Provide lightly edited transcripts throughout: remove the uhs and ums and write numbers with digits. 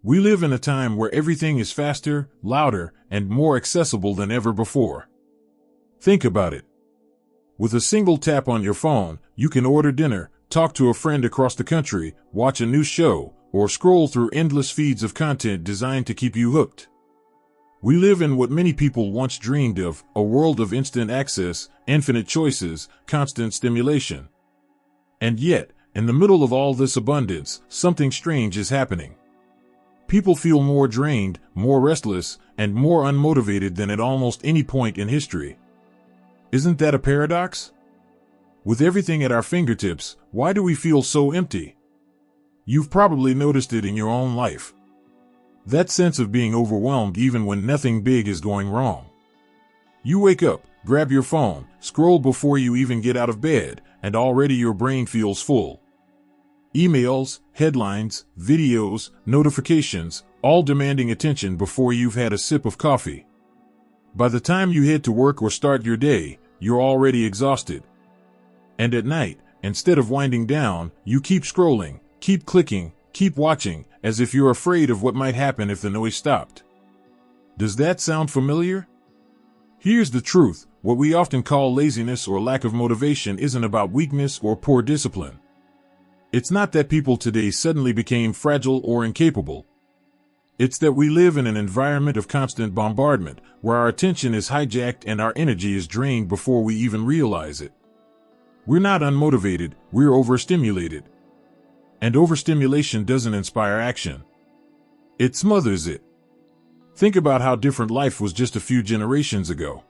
We live in a time where everything is faster, louder, and more accessible than ever before. Think about it. With a single tap on your phone, you can order dinner, talk to a friend across the country, watch a new show, or scroll through endless feeds of content designed to keep you hooked. We live in what many people once dreamed of, a world of instant access, infinite choices, constant stimulation. And yet, in the middle of all this abundance, something strange is happening. People feel more drained, more restless, and more unmotivated than at almost any point in history. Isn't that a paradox? With everything at our fingertips, why do we feel so empty? You've probably noticed it in your own life. That sense of being overwhelmed even when nothing big is going wrong. You wake up, grab your phone, scroll before you even get out of bed, and already your brain feels full. Emails, headlines, videos, notifications, all demanding attention before you've had a sip of coffee. By the time you head to work or start your day, you're already exhausted. And at night, instead of winding down, you keep scrolling, keep clicking, keep watching, as if you're afraid of what might happen if the noise stopped. Does that sound familiar? Here's the truth: what we often call laziness or lack of motivation isn't about weakness or poor discipline. It's not that people today suddenly became fragile or incapable. It's that we live in an environment of constant bombardment, where our attention is hijacked and our energy is drained before we even realize it. We're not unmotivated, we're overstimulated. And overstimulation doesn't inspire action. It smothers it. Think about how different life was just a few generations ago.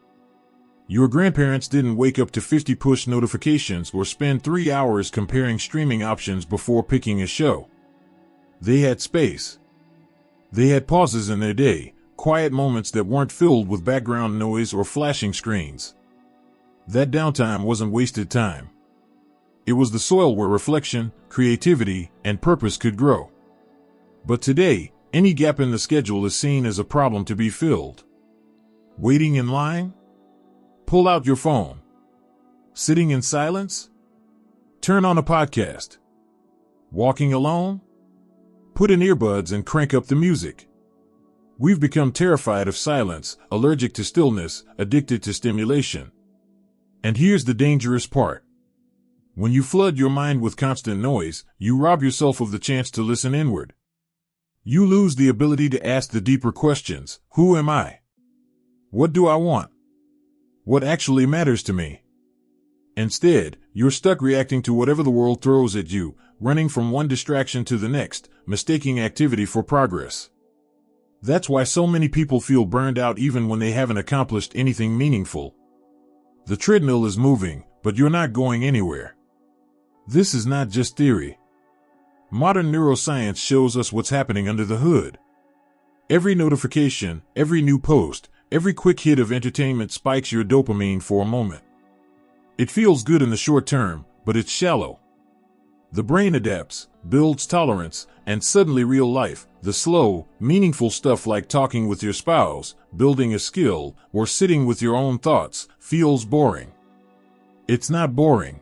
Your grandparents didn't wake up to 50 push notifications or spend 3 hours comparing streaming options before picking a show. They had space. They had pauses in their day, quiet moments that weren't filled with background noise or flashing screens. That downtime wasn't wasted time. It was the soil where reflection, creativity, and purpose could grow. But today, any gap in the schedule is seen as a problem to be filled. Waiting in line? Pull out your phone. Sitting in silence? Turn on a podcast. Walking alone? Put in earbuds and crank up the music. We've become terrified of silence, allergic to stillness, addicted to stimulation. And here's the dangerous part. When you flood your mind with constant noise, you rob yourself of the chance to listen inward. You lose the ability to ask the deeper questions. Who am I? What do I want? What actually matters to me? Instead, you're stuck reacting to whatever the world throws at you, running from one distraction to the next, mistaking activity for progress. That's why so many people feel burned out even when they haven't accomplished anything meaningful. The treadmill is moving, but you're not going anywhere. This is not just theory. Modern neuroscience shows us what's happening under the hood. Every notification, every new post, every quick hit of entertainment spikes your dopamine for a moment. It feels good in the short term, but it's shallow. The brain adapts, builds tolerance, and suddenly real life, the slow, meaningful stuff like talking with your spouse, building a skill, or sitting with your own thoughts, feels boring. It's not boring.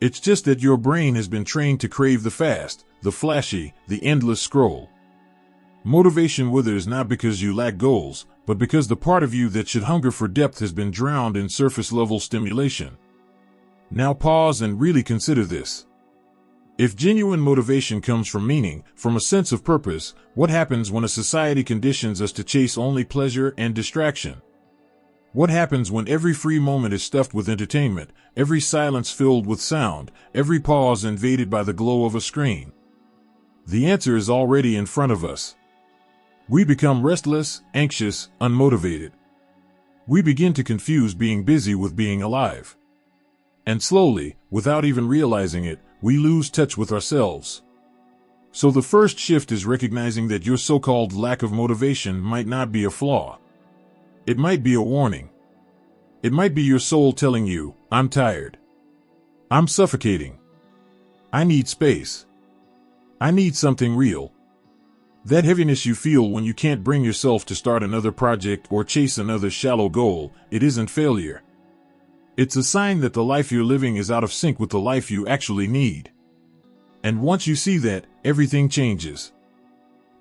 It's just that your brain has been trained to crave the fast, the flashy, the endless scroll. Motivation withers not because you lack goals, but because the part of you that should hunger for depth has been drowned in surface-level stimulation. Now pause and really consider this. If genuine motivation comes from meaning, from a sense of purpose, what happens when a society conditions us to chase only pleasure and distraction? What happens when every free moment is stuffed with entertainment, every silence filled with sound, every pause invaded by the glow of a screen? The answer is already in front of us. We become restless, anxious, unmotivated. We begin to confuse being busy with being alive. And slowly, without even realizing it, we lose touch with ourselves. So the first shift is recognizing that your so-called lack of motivation might not be a flaw. It might be a warning. It might be your soul telling you, I'm tired. I'm suffocating. I need space. I need something real. That heaviness you feel when you can't bring yourself to start another project or chase another shallow goal, it isn't failure. It's a sign that the life you're living is out of sync with the life you actually need. And once you see that, everything changes.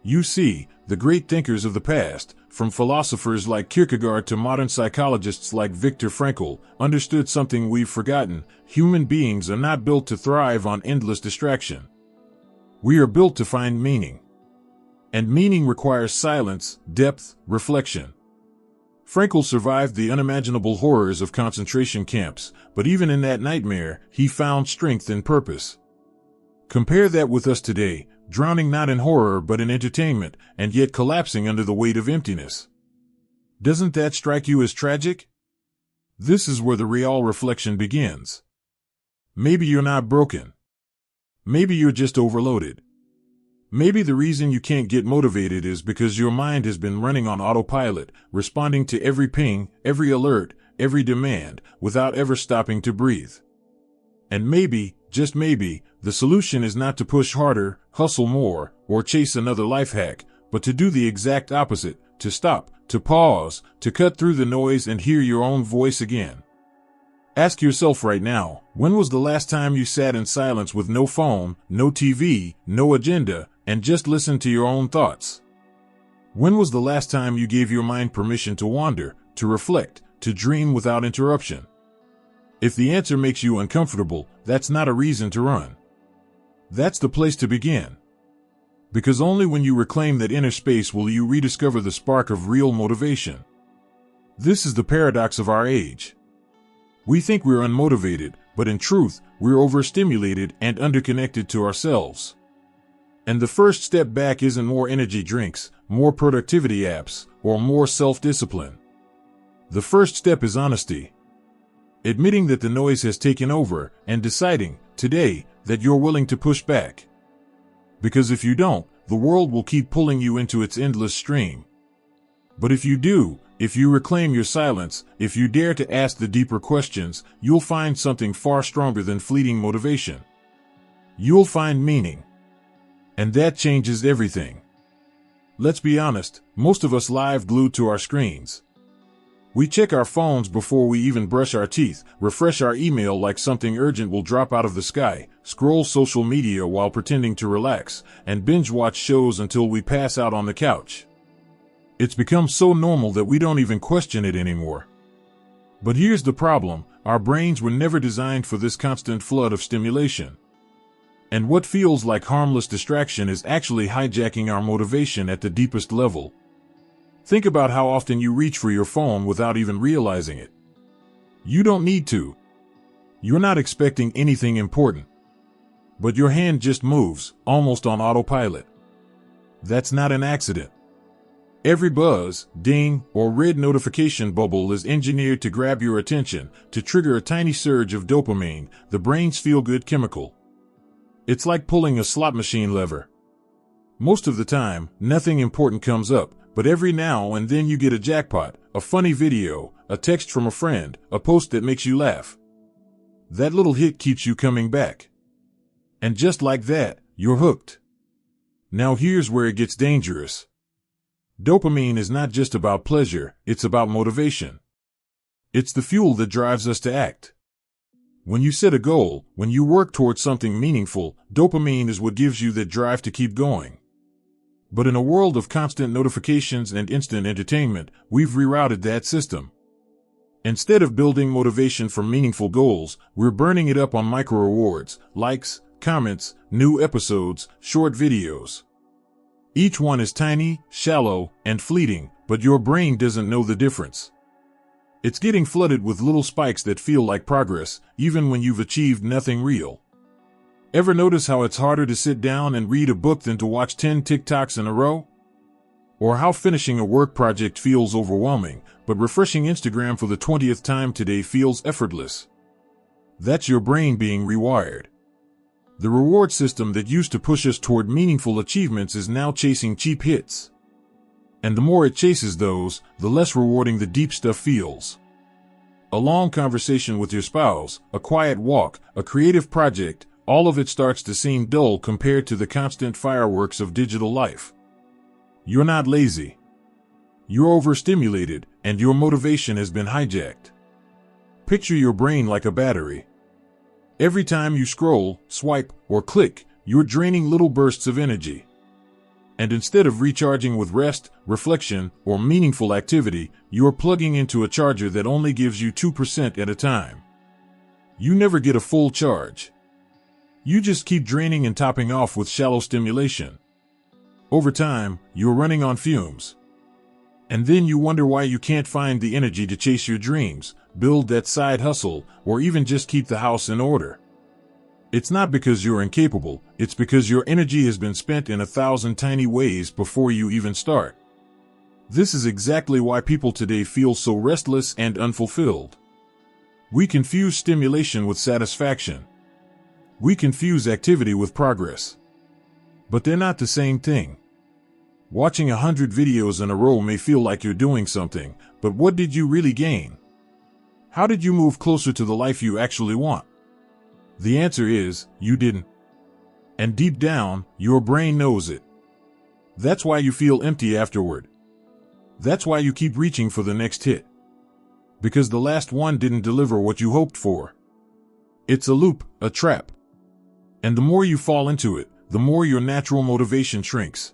You see, the great thinkers of the past, from philosophers like Kierkegaard to modern psychologists like Viktor Frankl, understood something we've forgotten. Human beings are not built to thrive on endless distraction. We are built to find meaning. And meaning requires silence, depth, reflection. Frankl survived the unimaginable horrors of concentration camps, but even in that nightmare, he found strength and purpose. Compare that with us today, drowning not in horror but in entertainment, and yet collapsing under the weight of emptiness. Doesn't that strike you as tragic? This is where the real reflection begins. Maybe you're not broken. Maybe you're just overloaded. Maybe the reason you can't get motivated is because your mind has been running on autopilot, responding to every ping, every alert, every demand, without ever stopping to breathe. And maybe, just maybe, the solution is not to push harder, hustle more, or chase another life hack, but to do the exact opposite, to stop, to pause, to cut through the noise and hear your own voice again. Ask yourself right now, when was the last time you sat in silence with no phone, no TV, no agenda, and just listened to your own thoughts? When was the last time you gave your mind permission to wander, to reflect, to dream without interruption? If the answer makes you uncomfortable, that's not a reason to run. That's the place to begin. Because only when you reclaim that inner space will you rediscover the spark of real motivation. This is the paradox of our age. We think we're unmotivated, but in truth, we're overstimulated and underconnected to ourselves. And the first step back isn't more energy drinks, more productivity apps, or more self-discipline. The first step is honesty. Admitting that the noise has taken over and deciding, today, that you're willing to push back. Because if you don't, the world will keep pulling you into its endless stream. But if you do, if you reclaim your silence, if you dare to ask the deeper questions, you'll find something far stronger than fleeting motivation. You'll find meaning. And that changes everything. Let's be honest, most of us live glued to our screens. We check our phones before we even brush our teeth, refresh our email like something urgent will drop out of the sky, scroll social media while pretending to relax, and binge watch shows until we pass out on the couch. It's become so normal that we don't even question it anymore. But here's the problem, our brains were never designed for this constant flood of stimulation. And what feels like harmless distraction is actually hijacking our motivation at the deepest level. Think about how often you reach for your phone without even realizing it. You don't need to. You're not expecting anything important. But your hand just moves, almost on autopilot. That's not an accident. Every buzz, ding, or red notification bubble is engineered to grab your attention, to trigger a tiny surge of dopamine, the brain's feel-good chemical. It's like pulling a slot machine lever. Most of the time, nothing important comes up, but every now and then you get a jackpot, a funny video, a text from a friend, a post that makes you laugh. That little hit keeps you coming back. And just like that, you're hooked. Now here's where it gets dangerous. Dopamine is not just about pleasure, it's about motivation. It's the fuel that drives us to act. When you set a goal, when you work towards something meaningful, dopamine is what gives you that drive to keep going. But in a world of constant notifications and instant entertainment, we've rerouted that system. Instead of building motivation for meaningful goals, we're burning it up on micro rewards, likes, comments, new episodes, short videos. Each one is tiny, shallow, and fleeting, but your brain doesn't know the difference. It's getting flooded with little spikes that feel like progress, even when you've achieved nothing real. Ever notice how it's harder to sit down and read a book than to watch 10 TikToks in a row? Or how finishing a work project feels overwhelming, but refreshing Instagram for the 20th time today feels effortless? That's your brain being rewired. The reward system that used to push us toward meaningful achievements is now chasing cheap hits. And the more it chases those, the less rewarding the deep stuff feels. A long conversation with your spouse, a quiet walk, a creative project, all of it starts to seem dull compared to the constant fireworks of digital life. You're not lazy. You're overstimulated, and your motivation has been hijacked. Picture your brain like a battery. Every time you scroll, swipe, or click, you're draining little bursts of energy. And instead of recharging with rest, reflection, or meaningful activity, you are plugging into a charger that only gives you 2% at a time. You never get a full charge. You just keep draining and topping off with shallow stimulation. Over time, you're running on fumes. And then you wonder why you can't find the energy to chase your dreams, build that side hustle, or even just keep the house in order. It's not because you're incapable, it's because your energy has been spent in 1,000 tiny ways before you even start. This is exactly why people today feel so restless and unfulfilled. We confuse stimulation with satisfaction. We confuse activity with progress. But they're not the same thing. Watching 100 videos in a row may feel like you're doing something, but what did you really gain? How did you move closer to the life you actually want? The answer is, you didn't. And deep down, your brain knows it. That's why you feel empty afterward. That's why you keep reaching for the next hit. Because the last one didn't deliver what you hoped for. It's a loop, a trap. And the more you fall into it, the more your natural motivation shrinks.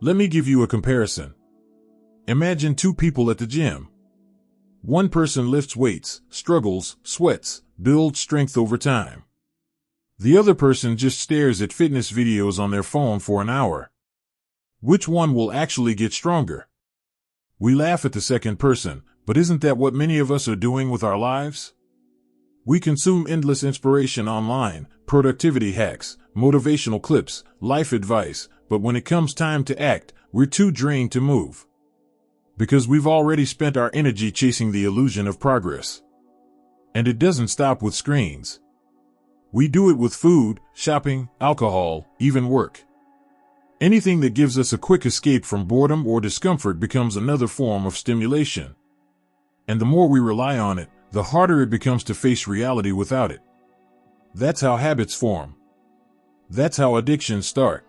Let me give you a comparison. Imagine two people at the gym. One person lifts weights, struggles, sweats, builds strength over time. The other person just stares at fitness videos on their phone for an hour. Which one will actually get stronger? We laugh at the second person, but isn't that what many of us are doing with our lives? We consume endless inspiration online, productivity hacks, motivational clips, life advice, but when it comes time to act, we're too drained to move. Because we've already spent our energy chasing the illusion of progress. And it doesn't stop with screens. We do it with food, shopping, alcohol, even work. Anything that gives us a quick escape from boredom or discomfort becomes another form of stimulation. And the more we rely on it, the harder it becomes to face reality without it. That's how habits form. That's how addictions start.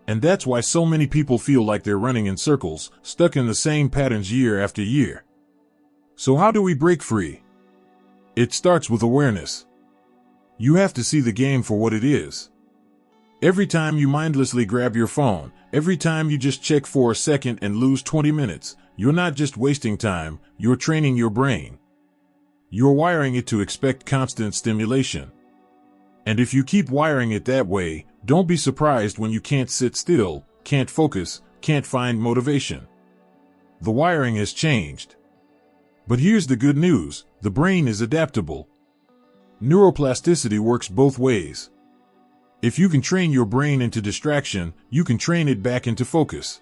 And that's why so many people feel like they're running in circles, stuck in the same patterns year after year. So how do we break free? It starts with awareness. You have to see the game for what it is. Every time you mindlessly grab your phone, every time you just check for a second and lose 20 minutes, you're not just wasting time, you're training your brain. You're wiring it to expect constant stimulation. And if you keep wiring it that way, don't be surprised when you can't sit still, can't focus, can't find motivation. The wiring has changed. But here's the good news, the brain is adaptable. Neuroplasticity works both ways. If you can train your brain into distraction, you can train it back into focus.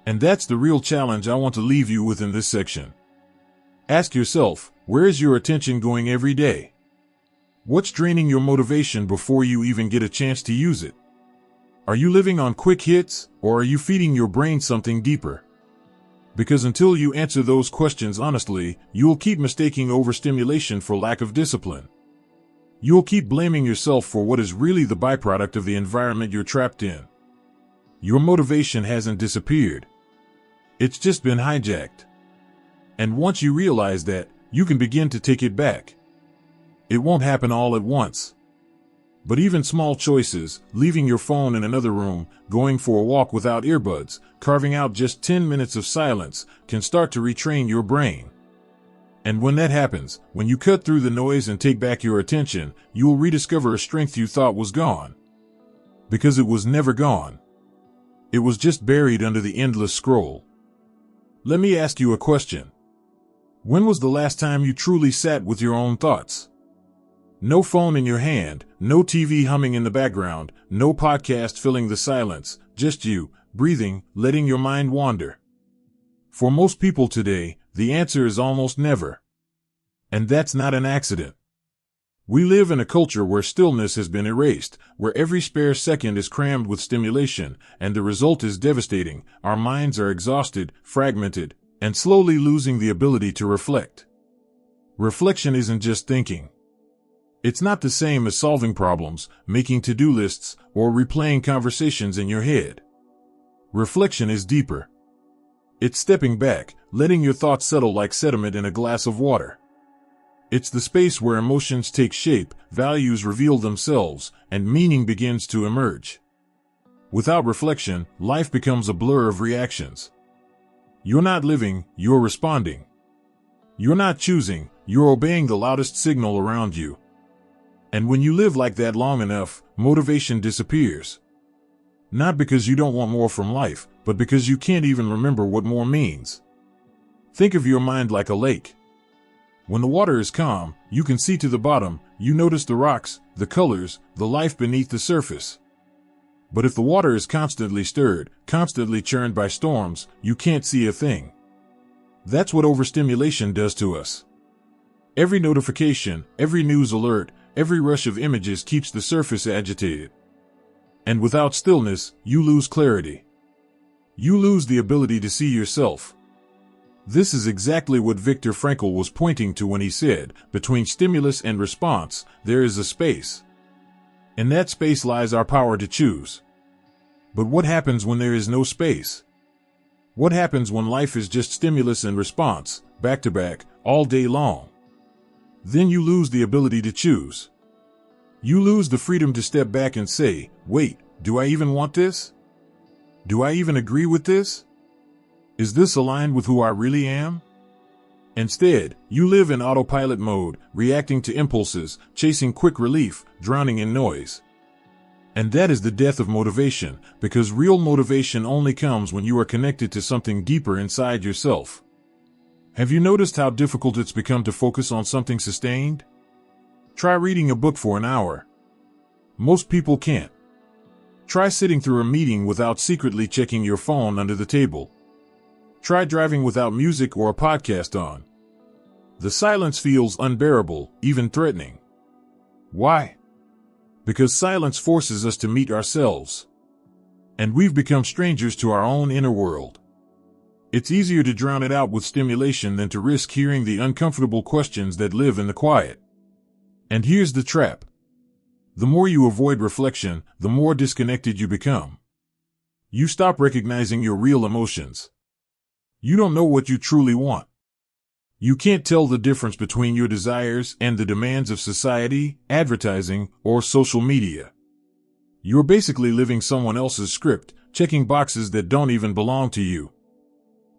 And that's the real challenge I want to leave you with in this section. Ask yourself, where is your attention going every day? What's draining your motivation before you even get a chance to use it? Are you living on quick hits, or are you feeding your brain something deeper? Because until you answer those questions honestly, you'll keep mistaking overstimulation for lack of discipline. You'll keep blaming yourself for what is really the byproduct of the environment you're trapped in. Your motivation hasn't disappeared. It's just been hijacked. And once you realize that, you can begin to take it back. It won't happen all at once. But even small choices, leaving your phone in another room, going for a walk without earbuds, carving out just 10 minutes of silence, can start to retrain your brain. And when that happens, when you cut through the noise and take back your attention, you will rediscover a strength you thought was gone. Because it was never gone. It was just buried under the endless scroll. Let me ask you a question. When was the last time you truly sat with your own thoughts? No phone in your hand, no TV humming in the background, no podcast filling the silence, just you, breathing, letting your mind wander. For most people today, the answer is almost never. And that's not an accident. We live in a culture where stillness has been erased, where every spare second is crammed with stimulation, and the result is devastating. Our minds are exhausted, fragmented, and slowly losing the ability to reflect. Reflection isn't just thinking. It's not the same as solving problems, making to-do lists, or replaying conversations in your head. Reflection is deeper. It's stepping back, letting your thoughts settle like sediment in a glass of water. It's the space where emotions take shape, values reveal themselves, and meaning begins to emerge. Without reflection, life becomes a blur of reactions. You're not living, you're responding. You're not choosing, you're obeying the loudest signal around you. And when you live like that long enough, motivation disappears. Not because you don't want more from life, but because you can't even remember what more means. Think of your mind like a lake. When the water is calm, you can see to the bottom, you notice the rocks, the colors, the life beneath the surface. But if the water is constantly stirred, constantly churned by storms, you can't see a thing. That's what overstimulation does to us. Every notification, every news alert, every rush of images keeps the surface agitated. And without stillness, you lose clarity. You lose the ability to see yourself. This is exactly what Viktor Frankl was pointing to when he said, between stimulus and response, there is a space. In that space lies our power to choose. But what happens when there is no space? What happens when life is just stimulus and response, back to back, all day long? Then you lose the ability to choose. You lose the freedom to step back and say, wait, do I even want this? Do I even agree with this? Is this aligned with who I really am? Instead, you live in autopilot mode, reacting to impulses, chasing quick relief, drowning in noise. And that is the death of motivation, because real motivation only comes when you are connected to something deeper inside yourself. Have you noticed how difficult it's become to focus on something sustained? Try reading a book for an hour. Most people can't. Try sitting through a meeting without secretly checking your phone under the table. Try driving without music or a podcast on. The silence feels unbearable, even threatening. Why? Because silence forces us to meet ourselves. And we've become strangers to our own inner world. It's easier to drown it out with stimulation than to risk hearing the uncomfortable questions that live in the quiet. And here's the trap. The more you avoid reflection, the more disconnected you become. You stop recognizing your real emotions. You don't know what you truly want. You can't tell the difference between your desires and the demands of society, advertising, or social media. You're basically living someone else's script, checking boxes that don't even belong to you.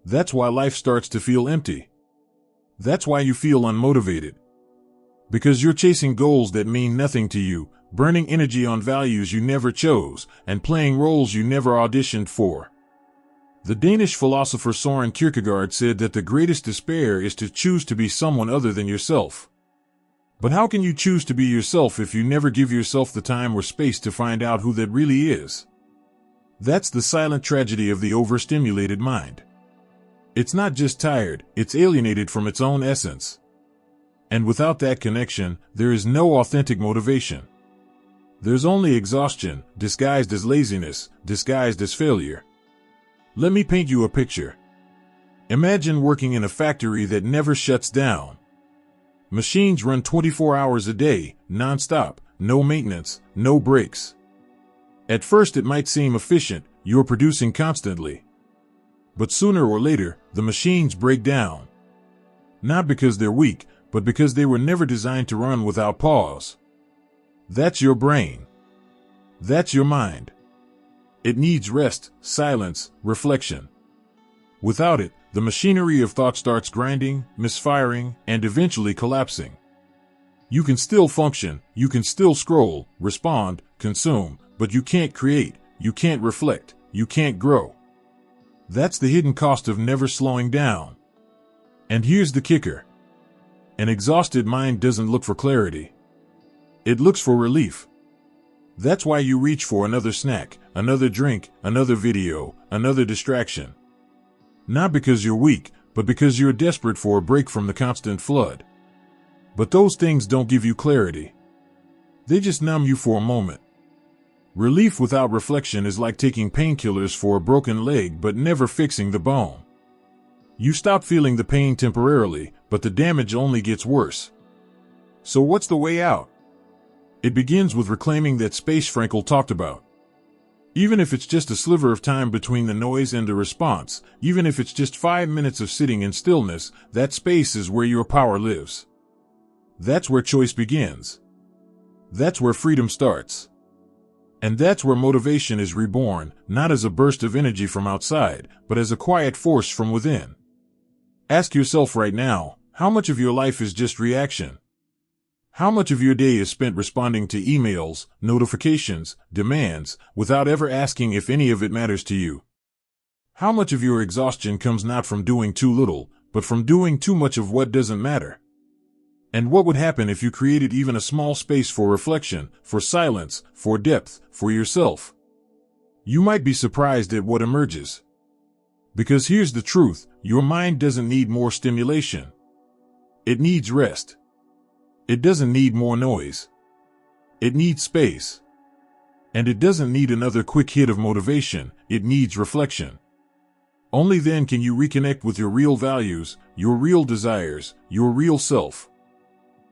That's why life starts to feel empty. That's why you feel unmotivated. Because you're chasing goals that mean nothing to you, burning energy on values you never chose, and playing roles you never auditioned for. The Danish philosopher Søren Kierkegaard said that the greatest despair is to choose to be someone other than yourself. But how can you choose to be yourself if you never give yourself the time or space to find out who that really is? That's the silent tragedy of the overstimulated mind. It's not just tired, it's alienated from its own essence. And without that connection, there is no authentic motivation. There's only exhaustion, disguised as laziness, disguised as failure. Let me paint you a picture. Imagine working in a factory that never shuts down. Machines run 24 hours a day, non-stop, no maintenance, no breaks. At first it might seem efficient, you're producing constantly. But sooner or later, the machines break down. Not because they're weak, but because they were never designed to run without pause. That's your brain. That's your mind. It needs rest, silence, reflection. Without it, the machinery of thought starts grinding, misfiring, and eventually collapsing. You can still function, you can still scroll, respond, consume, but you can't create, you can't reflect, you can't grow. That's the hidden cost of never slowing down. And here's the kicker. An exhausted mind doesn't look for clarity. It looks for relief. That's why you reach for another snack, another drink, another video, another distraction. Not because you're weak, but because you're desperate for a break from the constant flood. But those things don't give you clarity. They just numb you for a moment. Relief without reflection is like taking painkillers for a broken leg but never fixing the bone. You stop feeling the pain temporarily, but the damage only gets worse. So what's the way out? It begins with reclaiming that space Frankl talked about. Even if it's just a sliver of time between the noise and the response, even if it's just 5 minutes of sitting in stillness, that space is where your power lives. That's where choice begins. That's where freedom starts. And that's where motivation is reborn, not as a burst of energy from outside, but as a quiet force from within. Ask yourself right now, how much of your life is just reaction? How much of your day is spent responding to emails, notifications, demands, without ever asking if any of it matters to you? How much of your exhaustion comes not from doing too little, but from doing too much of what doesn't matter? And what would happen if you created even a small space for reflection, for silence, for depth, for yourself? You might be surprised at what emerges. Because here's the truth, your mind doesn't need more stimulation. It needs rest. It doesn't need more noise. It needs space. And it doesn't need another quick hit of motivation, it needs reflection. Only then can you reconnect with your real values, your real desires, your real self.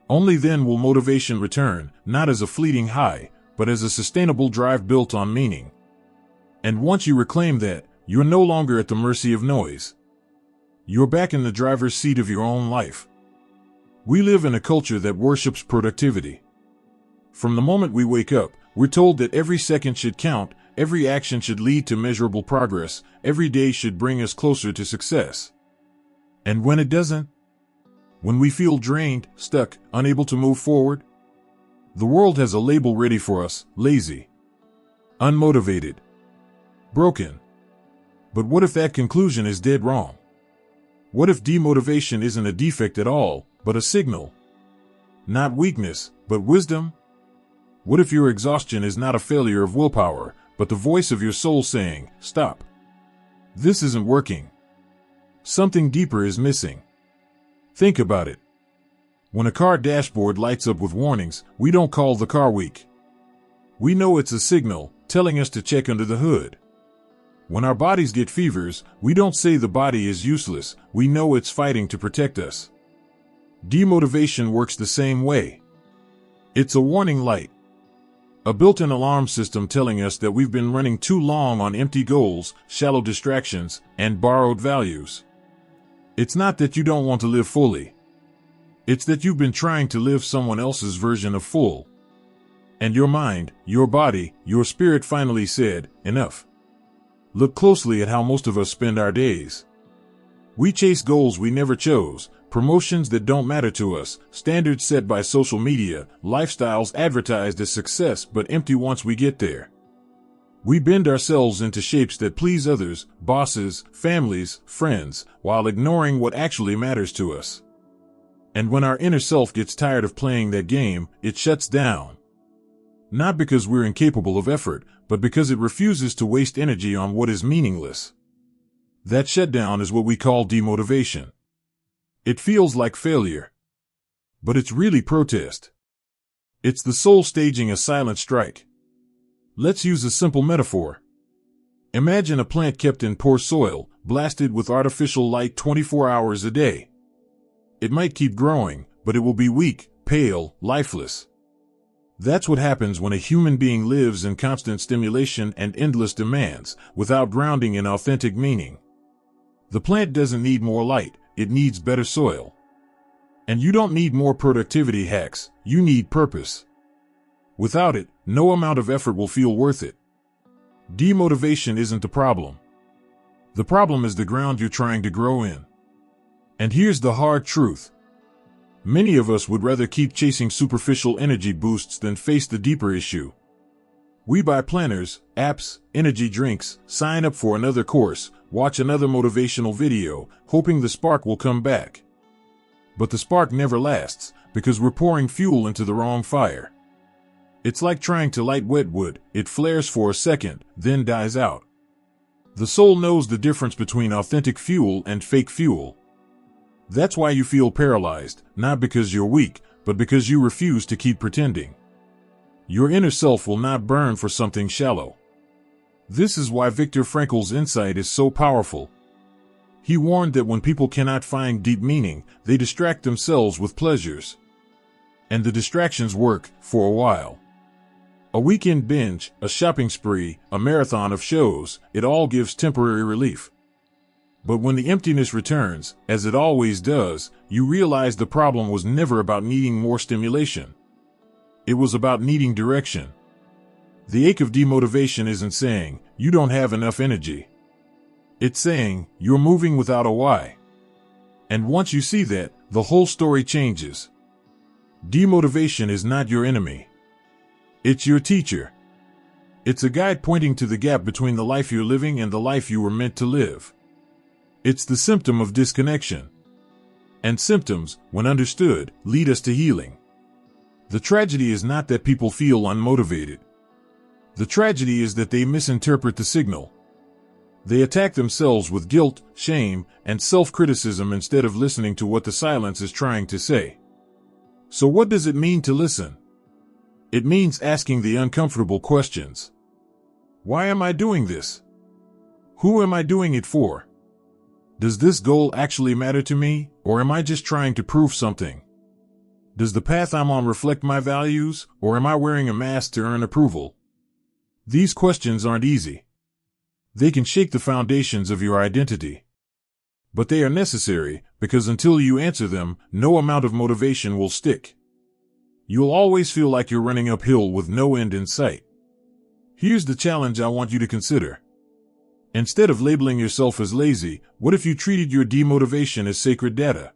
Only then will motivation return, not as a fleeting high, but as a sustainable drive built on meaning. And once you reclaim that, you're no longer at the mercy of noise. You're back in the driver's seat of your own life. We live in a culture that worships productivity. From the moment we wake up, we're told that every second should count, every action should lead to measurable progress, every day should bring us closer to success. And when it doesn't, when we feel drained, stuck, unable to move forward, the world has a label ready for us: lazy, unmotivated, broken. But what if that conclusion is dead wrong? What if demotivation isn't a defect at all, but a signal? Not weakness, but wisdom? What if your exhaustion is not a failure of willpower, but the voice of your soul saying, "Stop. This isn't working. Something deeper is missing." Think about it. When a car dashboard lights up with warnings, we don't call the car weak. We know it's a signal, telling us to check under the hood. When our bodies get fevers, we don't say the body is useless, we know it's fighting to protect us. Demotivation works the same way. It's a warning light. A built-in alarm system telling us that we've been running too long on empty goals, shallow distractions, and borrowed values. It's not that you don't want to live fully. It's that you've been trying to live someone else's version of full. And your mind, your body, your spirit finally said, enough. Look closely at how most of us spend our days. We chase goals we never chose, promotions that don't matter to us, standards set by social media, lifestyles advertised as success but empty once we get there. We bend ourselves into shapes that please others, bosses, families, friends, while ignoring what actually matters to us. And when our inner self gets tired of playing that game, it shuts down. Not because we're incapable of effort, but because it refuses to waste energy on what is meaningless. That shutdown is what we call demotivation. It feels like failure. But it's really protest. It's the soul staging a silent strike. Let's use a simple metaphor. Imagine a plant kept in poor soil, blasted with artificial light 24 hours a day. It might keep growing, but it will be weak, pale, lifeless. That's what happens when a human being lives in constant stimulation and endless demands, without grounding in authentic meaning. The plant doesn't need more light, it needs better soil. And you don't need more productivity hacks, you need purpose. Without it, no amount of effort will feel worth it. Demotivation isn't the problem. The problem is the ground you're trying to grow in. And here's the hard truth. Many of us would rather keep chasing superficial energy boosts than face the deeper issue. We buy planners, apps, energy drinks, sign up for another course, watch another motivational video, hoping the spark will come back. But the spark never lasts, because we're pouring fuel into the wrong fire. It's like trying to light wet wood, it flares for a second, then dies out. The soul knows the difference between authentic fuel and fake fuel. That's why you feel paralyzed, not because you're weak, but because you refuse to keep pretending. Your inner self will not burn for something shallow. This is why Viktor Frankl's insight is so powerful. He warned that when people cannot find deep meaning, they distract themselves with pleasures. And the distractions work, for a while. A weekend binge, a shopping spree, a marathon of shows, it all gives temporary relief. But when the emptiness returns, as it always does, you realize the problem was never about needing more stimulation. It was about needing direction. The ache of demotivation isn't saying, you don't have enough energy. It's saying, you're moving without a why. And once you see that, the whole story changes. Demotivation is not your enemy. It's your teacher. It's a guide pointing to the gap between the life you're living and the life you were meant to live. It's the symptom of disconnection. And symptoms, when understood, lead us to healing. The tragedy is not that people feel unmotivated. The tragedy is that they misinterpret the signal. They attack themselves with guilt, shame, and self-criticism instead of listening to what the silence is trying to say. So what does it mean to listen? It means asking the uncomfortable questions. Why am I doing this? Who am I doing it for? Does this goal actually matter to me, or am I just trying to prove something? Does the path I'm on reflect my values, or am I wearing a mask to earn approval? These questions aren't easy. They can shake the foundations of your identity. But they are necessary, because until you answer them, no amount of motivation will stick. You'll always feel like you're running uphill with no end in sight. Here's the challenge I want you to consider. Instead of labeling yourself as lazy, what if you treated your demotivation as sacred data?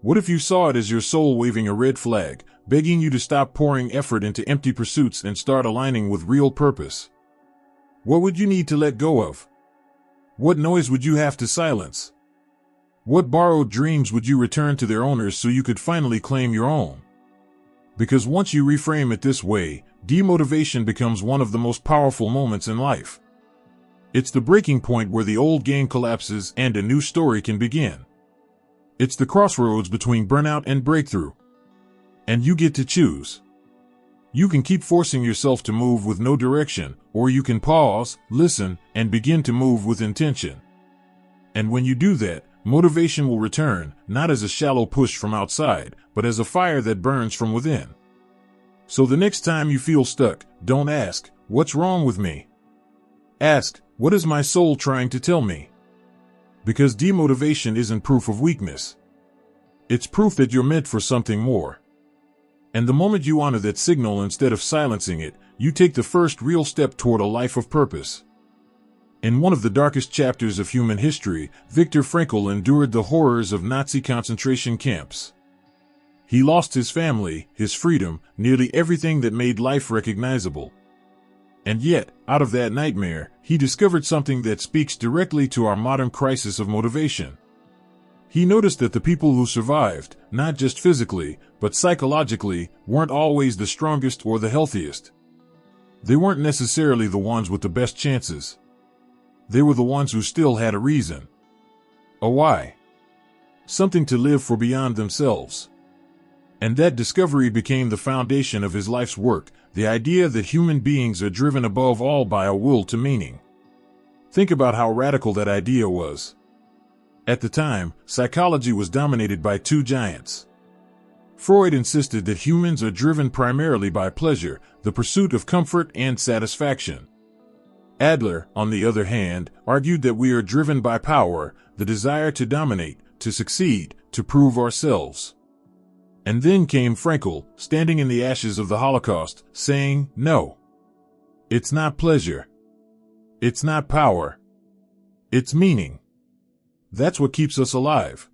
What if you saw it as your soul waving a red flag, begging you to stop pouring effort into empty pursuits and start aligning with real purpose? What would you need to let go of? What noise would you have to silence? What borrowed dreams would you return to their owners so you could finally claim your own? Because once you reframe it this way, demotivation becomes one of the most powerful moments in life. It's the breaking point where the old game collapses and a new story can begin. It's the crossroads between burnout and breakthrough. And you get to choose. You can keep forcing yourself to move with no direction, or you can pause, listen, and begin to move with intention. And when you do that, motivation will return, not as a shallow push from outside, but as a fire that burns from within. So the next time you feel stuck, don't ask, what's wrong with me? Ask, what is my soul trying to tell me? Because demotivation isn't proof of weakness. It's proof that you're meant for something more. And the moment you honor that signal instead of silencing it, you take the first real step toward a life of purpose. In one of the darkest chapters of human history, Viktor Frankl endured the horrors of Nazi concentration camps. He lost his family, his freedom, nearly everything that made life recognizable. And yet, out of that nightmare, he discovered something that speaks directly to our modern crisis of motivation. He noticed that the people who survived, not just physically, but psychologically, weren't always the strongest or the healthiest. They weren't necessarily the ones with the best chances. They were the ones who still had a reason. A why. Something to live for beyond themselves. And that discovery became the foundation of his life's work, the idea that human beings are driven above all by a will to meaning. Think about how radical that idea was. At the time, psychology was dominated by two giants. Freud insisted that humans are driven primarily by pleasure, the pursuit of comfort and satisfaction. Adler, on the other hand, argued that we are driven by power, the desire to dominate, to succeed, to prove ourselves. And then came Frankl, standing in the ashes of the Holocaust, saying, no. It's not pleasure. It's not power. It's meaning. That's what keeps us alive.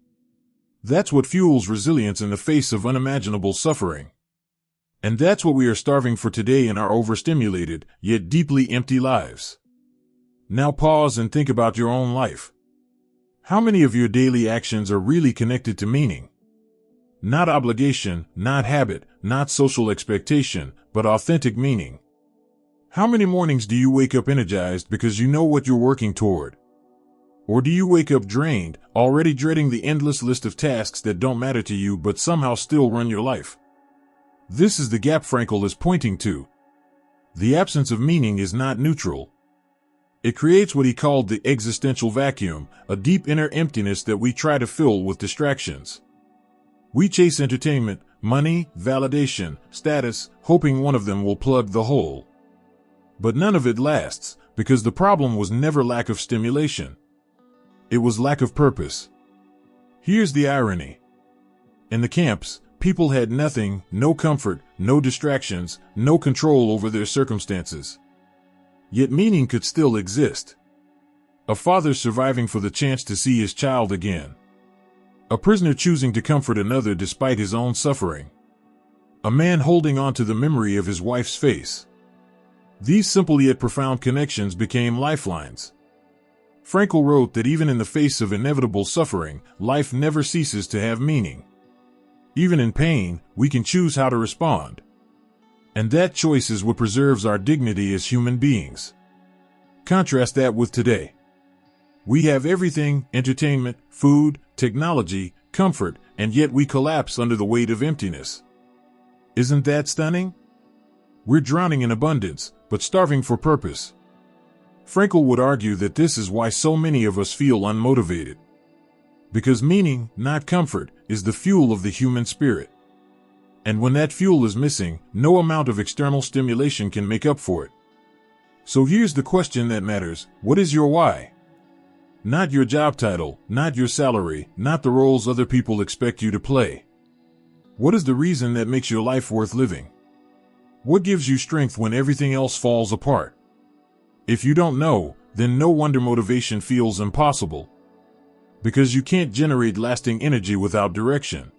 That's what fuels resilience in the face of unimaginable suffering. And that's what we are starving for today in our overstimulated, yet deeply empty lives. Now pause and think about your own life. How many of your daily actions are really connected to meaning? Not obligation, not habit, not social expectation, but authentic meaning. How many mornings do you wake up energized because you know what you're working toward? Or do you wake up drained, already dreading the endless list of tasks that don't matter to you but somehow still run your life? This is the gap Frankl is pointing to. The absence of meaning is not neutral. It creates what he called the existential vacuum, a deep inner emptiness that we try to fill with distractions. We chase entertainment, money, validation, status, hoping one of them will plug the hole. But none of it lasts, because the problem was never lack of stimulation. It was lack of purpose. Here's the irony. In the camps, People had nothing, no comfort, no distractions, no control over their circumstances. Yet meaning could still exist. A father surviving for the chance to see his child again. A prisoner choosing to comfort another despite his own suffering. A man holding on to the memory of his wife's face. These simple yet profound connections became lifelines. Frankl wrote that even in the face of inevitable suffering, life never ceases to have meaning. Even in pain, we can choose how to respond. And that choice is what preserves our dignity as human beings. Contrast that with today. We have everything: entertainment, food, technology, comfort, and yet we collapse under the weight of emptiness. Isn't that stunning? We're drowning in abundance, but starving for purpose. Frankl would argue that this is why so many of us feel unmotivated. Because meaning, not comfort, is the fuel of the human spirit. And when that fuel is missing, no amount of external stimulation can make up for it. So here's the question that matters: what is your why? Not your job title, not your salary, not the roles other people expect you to play. What is the reason that makes your life worth living? What gives you strength when everything else falls apart? If you don't know, then no wonder motivation feels impossible. Because you can't generate lasting energy without direction.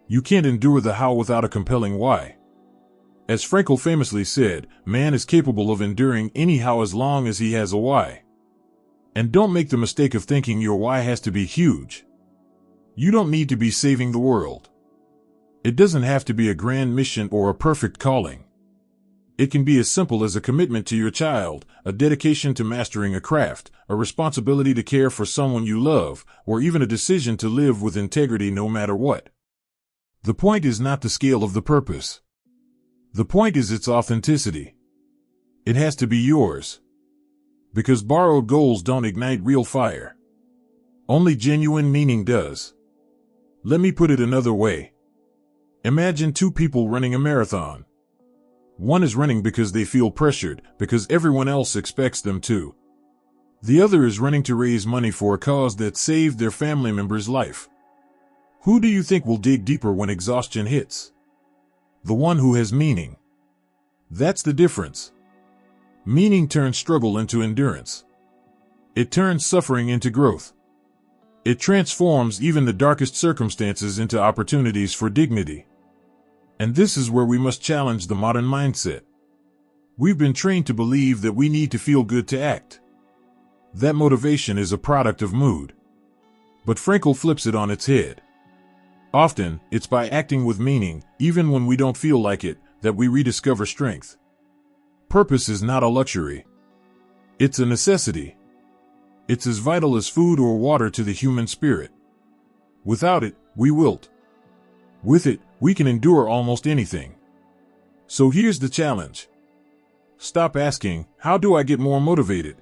You can't endure the how without a compelling why. As Frankl famously said, man is capable of enduring any how as long as he has a why. And don't make the mistake of thinking your why has to be huge. You don't need to be saving the world. It doesn't have to be a grand mission or a perfect calling. It can be as simple as a commitment to your child, a dedication to mastering a craft, a responsibility to care for someone you love, or even a decision to live with integrity no matter what. The point is not the scale of the purpose. The point is its authenticity. It has to be yours. Because borrowed goals don't ignite real fire. Only genuine meaning does. Let me put it another way. Imagine two people running a marathon. One is running because they feel pressured, because everyone else expects them to. The other is running to raise money for a cause that saved their family member's life. Who do you think will dig deeper when exhaustion hits? The one who has meaning. That's the difference. Meaning turns struggle into endurance. It turns suffering into growth. It transforms even the darkest circumstances into opportunities for dignity. And this is where we must challenge the modern mindset. We've been trained to believe that we need to feel good to act. That motivation is a product of mood. But Frankl flips it on its head. Often, it's by acting with meaning, even when we don't feel like it, that we rediscover strength. Purpose is not a luxury. It's a necessity. It's as vital as food or water to the human spirit. Without it, we wilt. With it, we can endure almost anything. So here's the challenge. Stop asking, how do I get more motivated?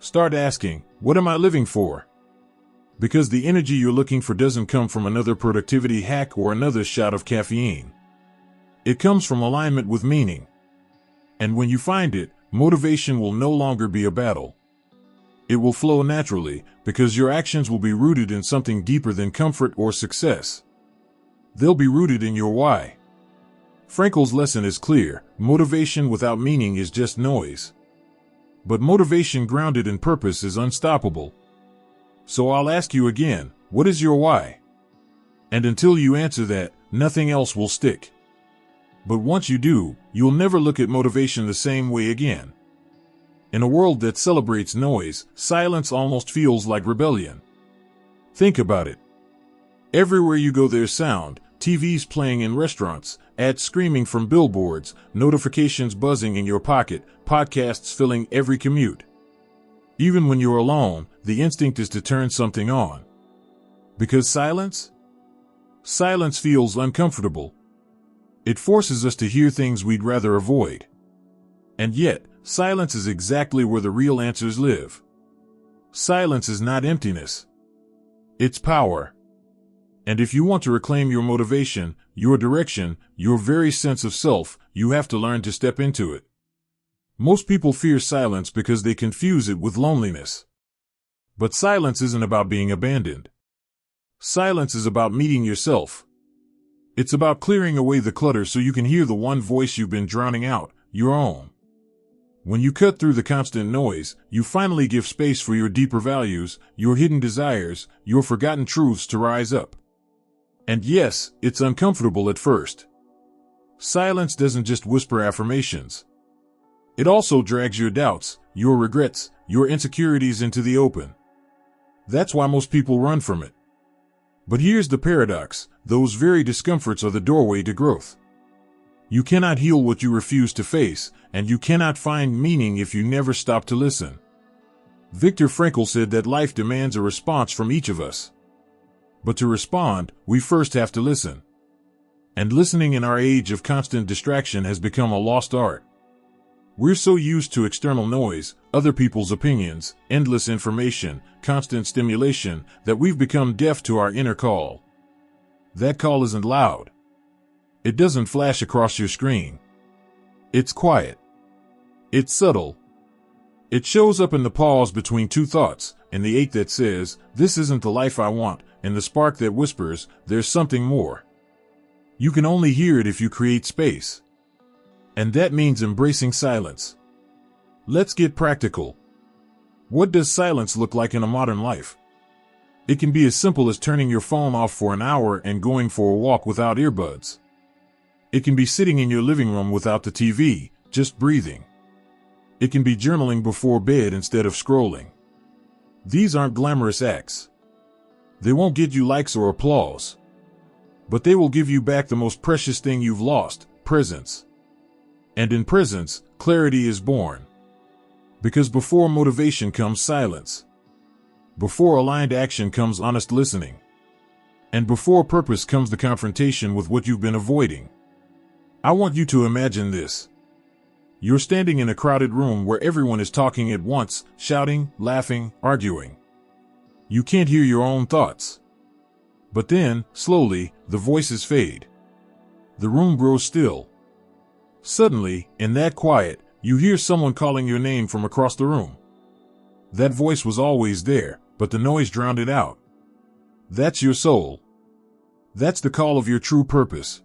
Start asking, what am I living for? Because the energy you're looking for doesn't come from another productivity hack or another shot of caffeine. It comes from alignment with meaning. And when you find it, motivation will no longer be a battle. It will flow naturally, because your actions will be rooted in something deeper than comfort or success. They'll be rooted in your why. Frankl's lesson is clear: motivation without meaning is just noise. But motivation grounded in purpose is unstoppable. So I'll ask you again, what is your why? And until you answer that, nothing else will stick. But once you do, you'll never look at motivation the same way again. In a world that celebrates noise, silence almost feels like rebellion. Think about it. Everywhere you go there's sound, TVs playing in restaurants, ads screaming from billboards, notifications buzzing in your pocket, podcasts filling every commute. Even when you're alone, the instinct is to turn something on. Because silence? Silence feels uncomfortable. It forces us to hear things we'd rather avoid. And yet, silence is exactly where the real answers live. Silence is not emptiness. It's power. And if you want to reclaim your motivation, your direction, your very sense of self, you have to learn to step into it. Most people fear silence because they confuse it with loneliness. But silence isn't about being abandoned. Silence is about meeting yourself. It's about clearing away the clutter so you can hear the one voice you've been drowning out, your own. When you cut through the constant noise, you finally give space for your deeper values, your hidden desires, your forgotten truths to rise up. And yes, it's uncomfortable at first. Silence doesn't just whisper affirmations. It also drags your doubts, your regrets, your insecurities into the open. That's why most people run from it. But here's the paradox: those very discomforts are the doorway to growth. You cannot heal what you refuse to face, and you cannot find meaning if you never stop to listen. Viktor Frankl said that life demands a response from each of us. But to respond, we first have to listen. And listening in our age of constant distraction has become a lost art. We're so used to external noise, other people's opinions, endless information, constant stimulation, that we've become deaf to our inner call. That call isn't loud. It doesn't flash across your screen. It's quiet. It's subtle. It shows up in the pause between two thoughts, in the ache that says, "This isn't the life I want," and the spark that whispers, "There's something more." You can only hear it if you create space. And that means embracing silence. Let's get practical. What does silence look like in a modern life? It can be as simple as turning your phone off for an hour and going for a walk without earbuds. It can be sitting in your living room without the TV, just breathing. It can be journaling before bed instead of scrolling. These aren't glamorous acts. They won't get you likes or applause. But they will give you back the most precious thing you've lost: presence. And in presence, clarity is born. Because before motivation comes silence. Before aligned action comes honest listening. And before purpose comes the confrontation with what you've been avoiding. I want you to imagine this. You're standing in a crowded room where everyone is talking at once, shouting, laughing, arguing. You can't hear your own thoughts. But then, slowly, the voices fade. The room grows still. Suddenly, in that quiet, you hear someone calling your name from across the room. That voice was always there, but the noise drowned it out. That's your soul. That's the call of your true purpose.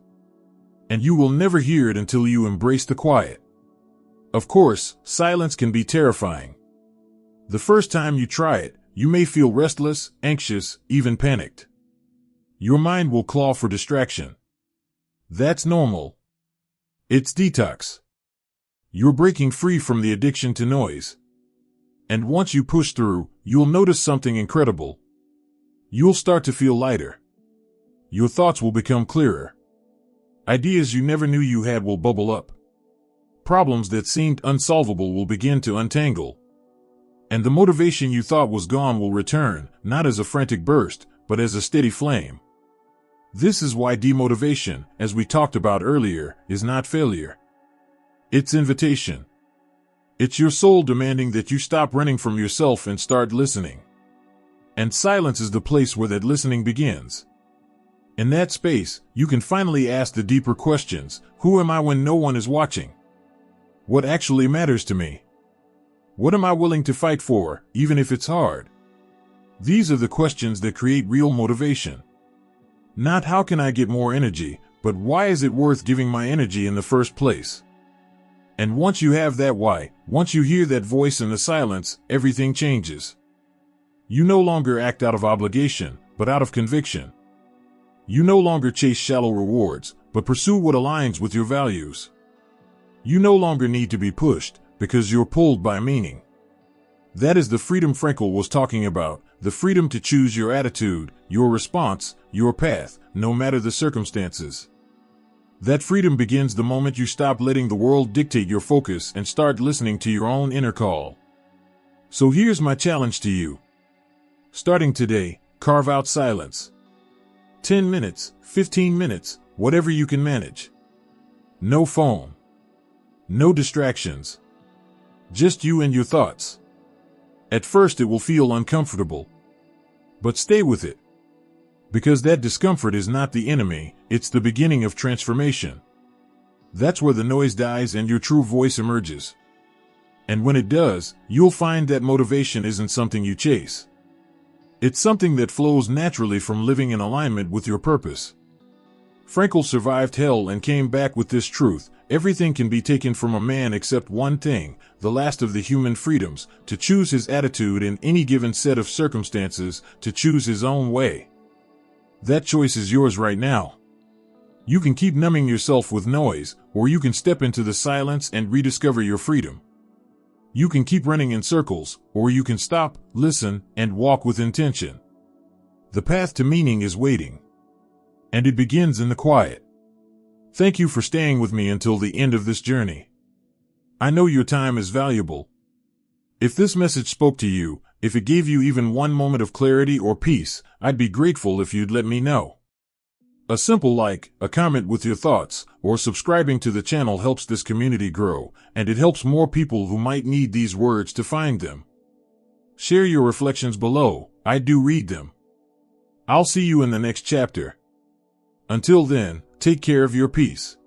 And you will never hear it until you embrace the quiet. Of course, silence can be terrifying. The first time you try it, you may feel restless, anxious, even panicked. Your mind will claw for distraction. That's normal. It's detox. You're breaking free from the addiction to noise. And once you push through, you'll notice something incredible. You'll start to feel lighter. Your thoughts will become clearer. Ideas you never knew you had will bubble up. Problems that seemed unsolvable will begin to untangle. And the motivation you thought was gone will return, not as a frantic burst, but as a steady flame. This is why demotivation, as we talked about earlier, is not failure. It's invitation. It's your soul demanding that you stop running from yourself and start listening. And silence is the place where that listening begins. In that space, you can finally ask the deeper questions. Who am I when no one is watching? What actually matters to me? What am I willing to fight for, even if it's hard? These are the questions that create real motivation. Not how can I get more energy, but why is it worth giving my energy in the first place? And once you have that why, once you hear that voice in the silence, everything changes. You no longer act out of obligation, but out of conviction. You no longer chase shallow rewards, but pursue what aligns with your values. You no longer need to be pushed, because you're pulled by meaning. That is the freedom Frankl was talking about, the freedom to choose your attitude, your response, your path, no matter the circumstances. That freedom begins the moment you stop letting the world dictate your focus and start listening to your own inner call. So here's my challenge to you. Starting today, carve out silence. 10 minutes, 15 minutes, whatever you can manage. No phone. No distractions. Just you and your thoughts. At first it will feel uncomfortable. But stay with it. Because that discomfort is not the enemy, it's the beginning of transformation. That's where the noise dies and your true voice emerges. And when it does, you'll find that motivation isn't something you chase. It's something that flows naturally from living in alignment with your purpose. Frankl survived hell and came back with this truth: everything can be taken from a man except one thing, the last of the human freedoms, to choose his attitude in any given set of circumstances, to choose his own way. That choice is yours right now. You can keep numbing yourself with noise, or you can step into the silence and rediscover your freedom. You can keep running in circles, or you can stop, listen, and walk with intention. The path to meaning is waiting. And it begins in the quiet. Thank you for staying with me until the end of this journey. I know your time is valuable. If this message spoke to you, if it gave you even one moment of clarity or peace, I'd be grateful if you'd let me know. A simple like, a comment with your thoughts, or subscribing to the channel helps this community grow, and it helps more people who might need these words to find them. Share your reflections below. I do read them. I'll see you in the next chapter. Until then, take care of your peace.